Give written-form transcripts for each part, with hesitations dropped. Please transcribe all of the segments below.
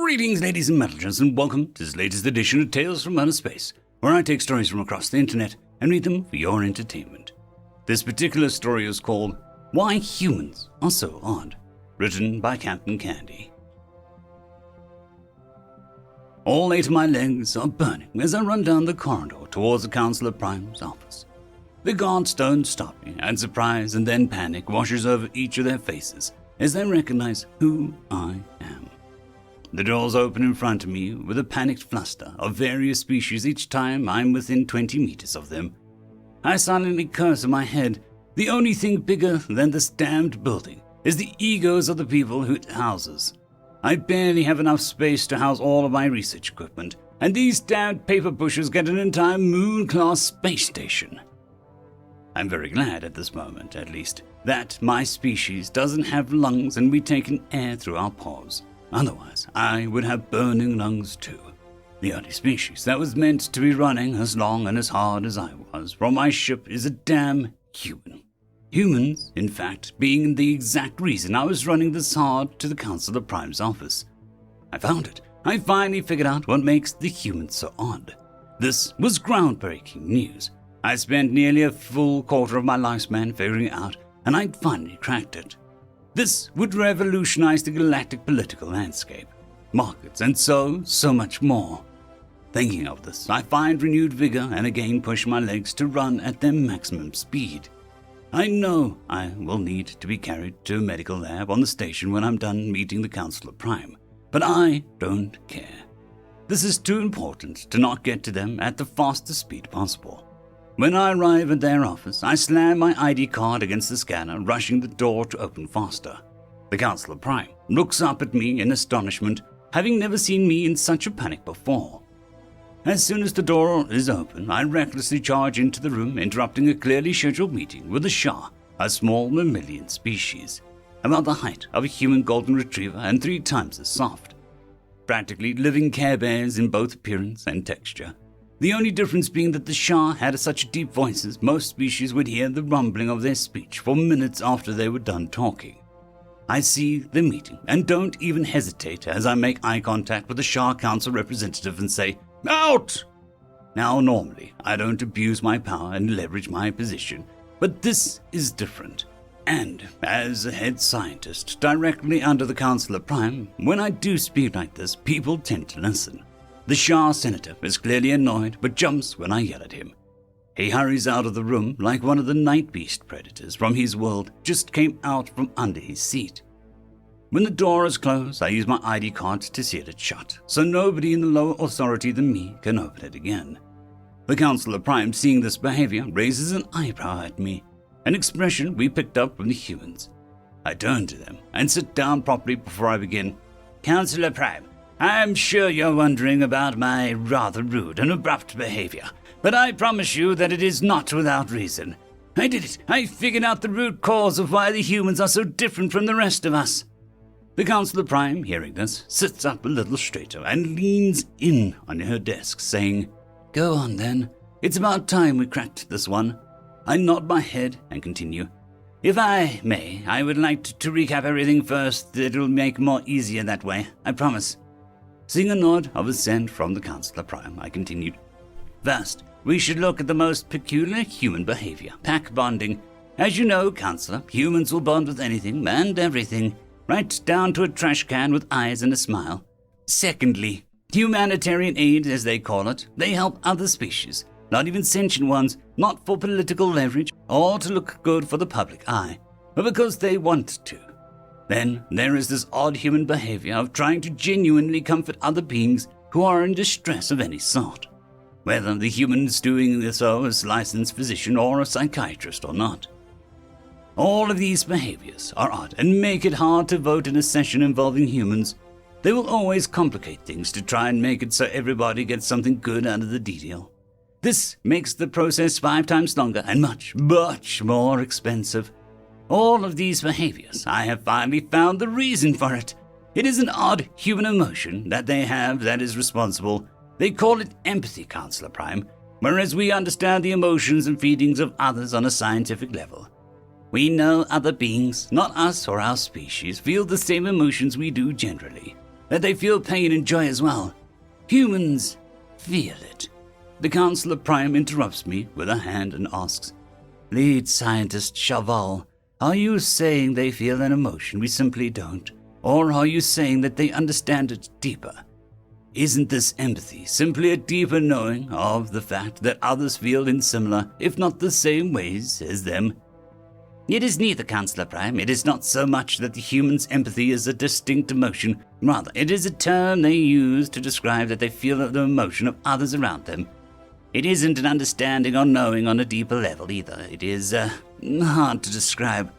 Greetings, ladies and metallers, and welcome to this latest edition of Tales from Outer Space, where I take stories from across the internet and read them for your entertainment. This particular story is called Why Humans Are So Odd, written by Captain Candy. All 8 of my legs are burning as I run down the corridor towards the Council of Prime's office. The guards don't stop me, and surprise and then panic washes over each of their faces as they recognize who I am. The doors open in front of me with a panicked fluster of various species each time I'm within 20 meters of them. I silently curse in my head. The only thing bigger than this damned building is the egos of the people who it houses. I barely have enough space to house all of my research equipment, and these damned paper pushers get an entire moon-class space station. I'm very glad at this moment, at least, that my species doesn't have lungs and we take in air through our pores. Otherwise, I would have burning lungs too. The only species that was meant to be running as long and as hard as I was from my ship is a damn human. Humans, in fact, being the exact reason I was running this hard to the Council of Prime's office. I found it. I finally figured out what makes the humans so odd. This was groundbreaking news. I spent nearly a full quarter of my lifespan figuring it out, and I'd finally cracked it. This would revolutionize the galactic political landscape, markets, and so much more. Thinking of this, I find renewed vigor and again push my legs to run at their maximum speed. I know I will need to be carried to a medical lab on the station when I'm done meeting the Council of Prime, but I don't care. This is too important to not get to them at the fastest speed possible. When I arrive at their office, I slam my ID card against the scanner, rushing the door to open faster. The Council of Prime looks up at me in astonishment, having never seen me in such a panic before. As soon as the door is open, I recklessly charge into the room, interrupting a clearly scheduled meeting with the Shah, a small mammalian species, about the height of a human golden retriever and 3 times as soft. Practically living Care Bears in both appearance and texture. The only difference being that the Shah had such deep voices, most species would hear the rumbling of their speech for minutes after they were done talking. I see the meeting and don't even hesitate as I make eye contact with the Shah Council representative and say, "Out!" Now, normally, I don't abuse my power and leverage my position, but this is different. And, as a head scientist directly under the Council of Prime, when I do speak like this, people tend to listen. The Shah senator is clearly annoyed, but jumps when I yell at him. He hurries out of the room like one of the night beast predators from his world just came out from under his seat. When the door is closed, I use my ID card to seal it shut, so nobody in the lower authority than me can open it again. The Council of Prime, seeing this behavior, raises an eyebrow at me, an expression we picked up from the humans. I turn to them and sit down properly before I begin. "Council of Prime, I'm sure you're wondering about my rather rude and abrupt behavior, but I promise you that it is not without reason. I did it. I figured out the root cause of why the humans are so different from the rest of us." The Council of Prime, hearing this, sits up a little straighter and leans in on her desk, saying, "Go on then. It's about time we cracked this one." I nod my head and continue. "If I may, I would like to recap everything first. It'll make more easier that way, I promise." Seeing a nod of assent from the Council of Prime, I continued. "First, we should look at the most peculiar human behavior, pack bonding. As you know, Councillor, humans will bond with anything and everything, right down to a trash can with eyes and a smile. Secondly, humanitarian aid, as they call it. They help other species, not even sentient ones, not for political leverage or to look good for the public eye, but because they want to. Then there is this odd human behavior of trying to genuinely comfort other beings who are in distress of any sort, whether the human is doing so as a licensed physician or a psychiatrist or not. All of these behaviors are odd and make it hard to vote in a session involving humans. They will always complicate things to try and make it so everybody gets something good out of the deal. This makes the process 5 times longer and much more expensive. All of these behaviors, I have finally found the reason for it. It is an odd human emotion that they have that is responsible. They call it empathy, Councillor Prime, whereas we understand the emotions and feelings of others on a scientific level. We know other beings, not us or our species, feel the same emotions we do generally. that they feel pain and joy as well. Humans feel it. The Counselor Prime interrupts me with a hand and asks, Lead Scientist Chaval, are you saying they feel an emotion we simply don't? Or are you saying that they understand it deeper? Isn't this empathy simply a deeper knowing of the fact that others feel in similar, if not the same ways as them? It is neither, Counselor Prime. It is not so much that the human's empathy is a distinct emotion. Rather, it is a term they use to describe that they feel the emotion of others around them. It isn't an understanding or knowing on a deeper level either. It is, hard to describe.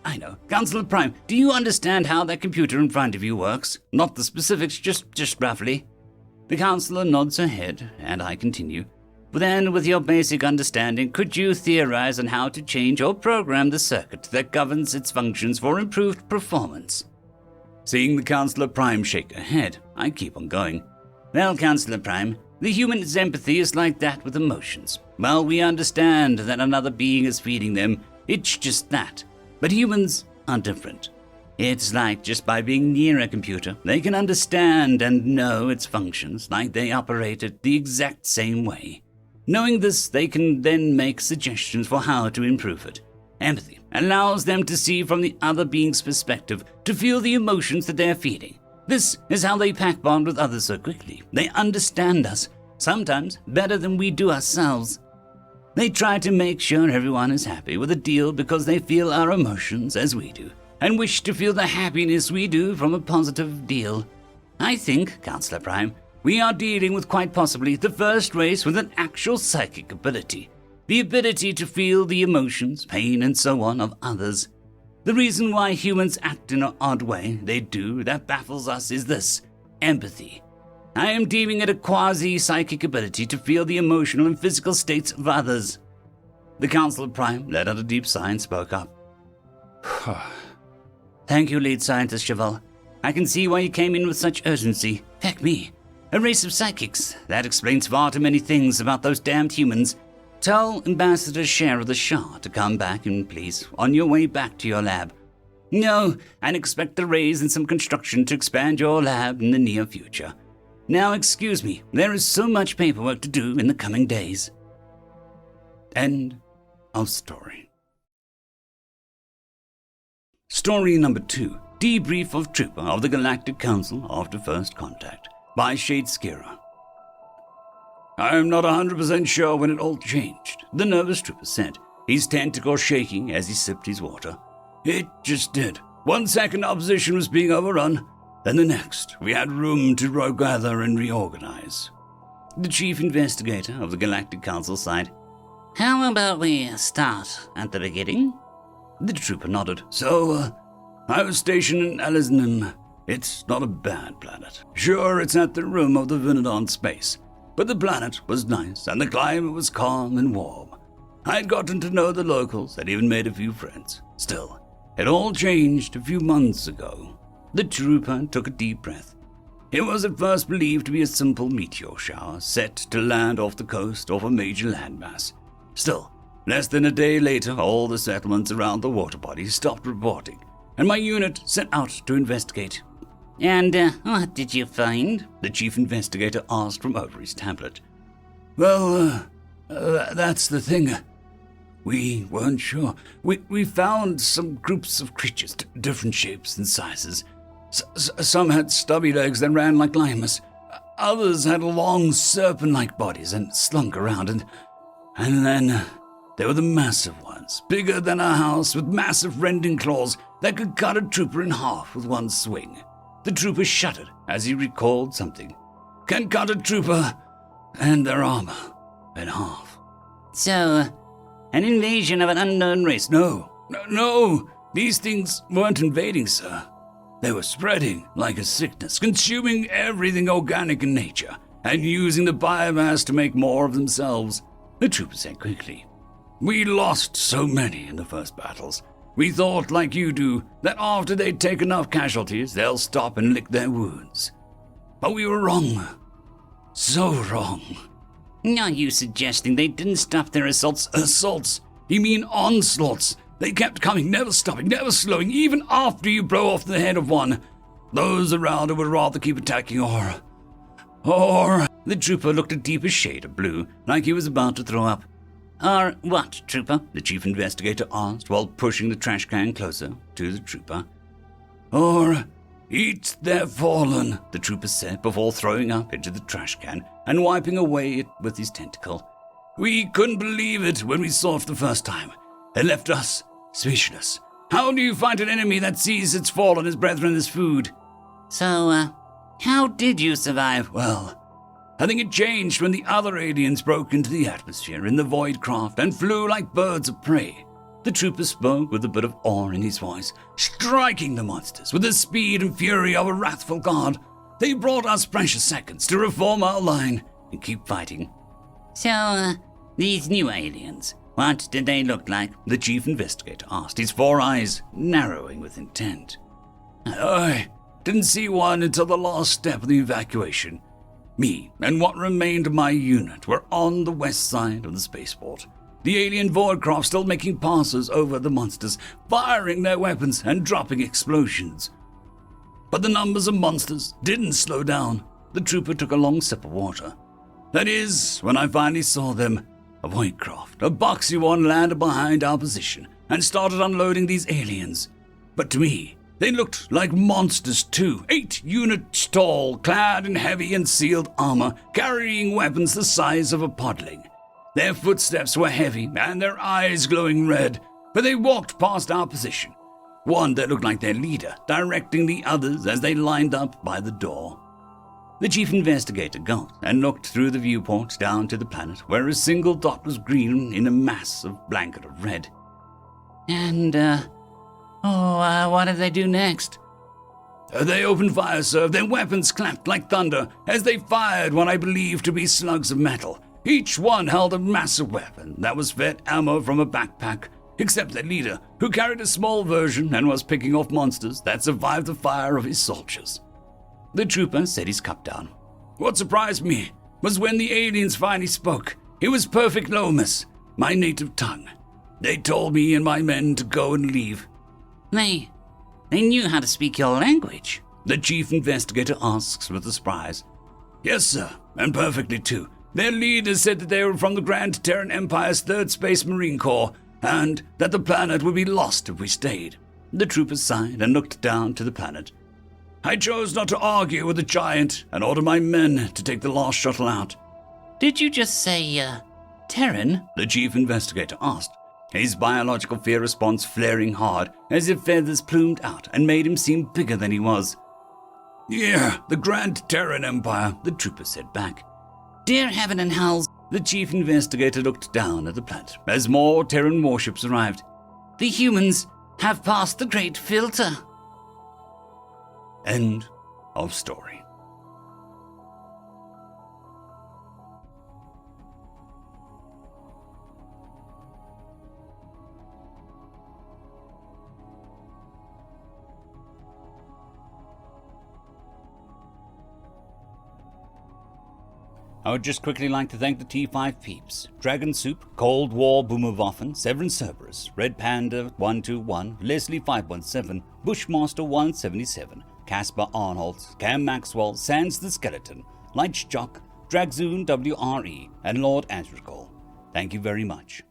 I know. Counselor Prime, do you understand how that computer in front of you works? Not the specifics, just roughly. The Counselor nods her head, and I continue. Then, with your basic understanding, could you theorize on how to change or program the circuit that governs its functions for improved performance? Seeing the Counselor Prime shake her head, I keep on going. Well, Counselor Prime, the human's empathy is like that with emotions. While we understand that another being is feeding them, it's just that. But humans are different. It's like just by being near a computer, they can understand and know its functions like they operate it the exact same way. Knowing this, they can then make suggestions for how to improve it. Empathy allows them to see from the other being's perspective, to feel the emotions that they're feeling. This is how they pack bond with others so quickly. They understand us, sometimes better than we do ourselves. They try to make sure everyone is happy with a deal because they feel our emotions as we do, and wish to feel the happiness we do from a positive deal. I think, Counselor Prime, we are dealing with quite possibly the first race with an actual psychic ability. The ability to feel the emotions, pain, and so on of others. The reason why humans act in an odd way they do that baffles us is this: empathy. I am deeming it a quasi-psychic ability to feel the emotional and physical states of others. The Counselor Prime let out a deep sigh and spoke up. Thank you, Lead Scientist Cheval. I can see why you came in with such urgency. Heck me, a race of psychics. That explains far too many things about those damned humans. Tell Ambassador Share of the Shah to come back and please, on your way back to your lab. No, and expect a raise in some construction to expand your lab in the near future. Now excuse me, there is so much paperwork to do in the coming days. End of story. Story number 2, Debrief of Trooper of the Galactic Council after First Contact, by Shadeskira. I am not 100% sure when it all changed, the nervous trooper said, his tentacles shaking as he sipped his water. It just did. 1 second opposition was being overrun, then the next we had room to regather and reorganize. The chief investigator of the Galactic Council sighed. How about we start at the beginning? The trooper nodded. So, I was stationed in Elysium. It's not a bad planet. Sure, it's at the rim of the Vinodon space, but the planet was nice and the climate was calm and warm. I'd gotten to know the locals and even made a few friends. Still, it all changed a few months ago. The trooper took a deep breath. It was at first believed to be a simple meteor shower set to land off the coast of a major landmass. Still, less than a day later, all the settlements around the water body stopped reporting, and my unit set out to investigate. And what did you find? The chief investigator asked from over his tablet. Well, that's the thing. We weren't sure. We found some groups of creatures, different shapes and sizes. Some had stubby legs that ran like llamas. Others had long serpent-like bodies and slunk around. And then there were the massive ones, bigger than a house, with massive rending claws that could cut a trooper in half with one swing. The trooper shuddered as he recalled something. Can cut a trooper and their armor in half. So, an invasion of an unknown race? No. These things weren't invading, sir. They were spreading like a sickness, consuming everything organic in nature, and using the biomass to make more of themselves. The trooper said quickly. We lost so many in the first battles. We thought, like you do, that after they'd take enough casualties, they'll stop and lick their wounds. But we were wrong. So wrong. Are you suggesting they didn't stop their assaults? Assaults? You mean onslaughts? They kept coming, never stopping, never slowing, even after you blow off the head of one. Those around her would rather keep attacking or... The trooper looked a deeper shade of blue, like he was about to throw up. Or what, trooper? The chief investigator asked while pushing the trash can closer to the trooper. Or eat their fallen, the trooper said before throwing up into the trash can and wiping away it with his tentacle. We couldn't believe it when we saw it the first time. It left us speechless. How do you fight an enemy that sees its fallen as brethren as food? So, how did you survive? Well, I think it changed when the other aliens broke into the atmosphere in the void craft and flew like birds of prey. The trooper spoke with a bit of awe in his voice, striking the monsters with the speed and fury of a wrathful god. They brought us precious seconds to reform our line and keep fighting. So, these new aliens, what did they look like? The chief investigator asked, his 4 eyes narrowing with intent. I didn't see one until the last step of the evacuation. Me and what remained of my unit were on the west side of the spaceport. The alien voidcraft still making passes over the monsters, firing their weapons and dropping explosions. But the numbers of monsters didn't slow down. The trooper took a long sip of water. That is, when I finally saw them, a voidcraft, a boxy one, landed behind our position and started unloading these aliens. But to me, they looked like monsters too, 8 units tall, clad in heavy and sealed armor, carrying weapons the size of a podling. Their footsteps were heavy and their eyes glowing red, but they walked past our position. One that looked like their leader, directing the others as they lined up by the door. The chief investigator gulped and looked through the viewport down to the planet where a single dot was green in a mass of blanket of red. And, what did they do next? They opened fire, sir. Their weapons clapped like thunder as they fired what I believed to be slugs of metal. Each one held a massive weapon that was fed ammo from a backpack, except their leader, who carried a small version and was picking off monsters that survived the fire of his soldiers. The trooper set his cup down. What surprised me was when the aliens finally spoke. It was perfect Lomas, my native tongue. They told me and my men to go and leave. They knew how to speak your language? The chief investigator asks with a surprise. Yes, sir, and perfectly too. Their leaders said that they were from the Grand Terran Empire's 3rd Space Marine Corps, and that the planet would be lost if we stayed. The trooper sighed and looked down to the planet. I chose not to argue with the giant and ordered my men to take the last shuttle out. Did you just say, Terran? The chief investigator asked, his biological fear response flaring hard as if feathers plumed out and made him seem bigger than he was. Yeah, the Grand Terran Empire, the trooper said back. Dear heaven and hells, the chief investigator looked down at the planet as more Terran warships arrived. The humans have passed the great filter. End of story. I would just quickly like to thank the T5 peeps, Dragon Soup, Cold War Boomerwaffen, Severin Cerberus, Red Panda 121, Leslie 517, Bushmaster 177, Caspar Arnholtz, Cam Maxwell, Sans the Skeleton, Light Jock, Dragzoon WRE, and Lord Azrakal. Thank you very much.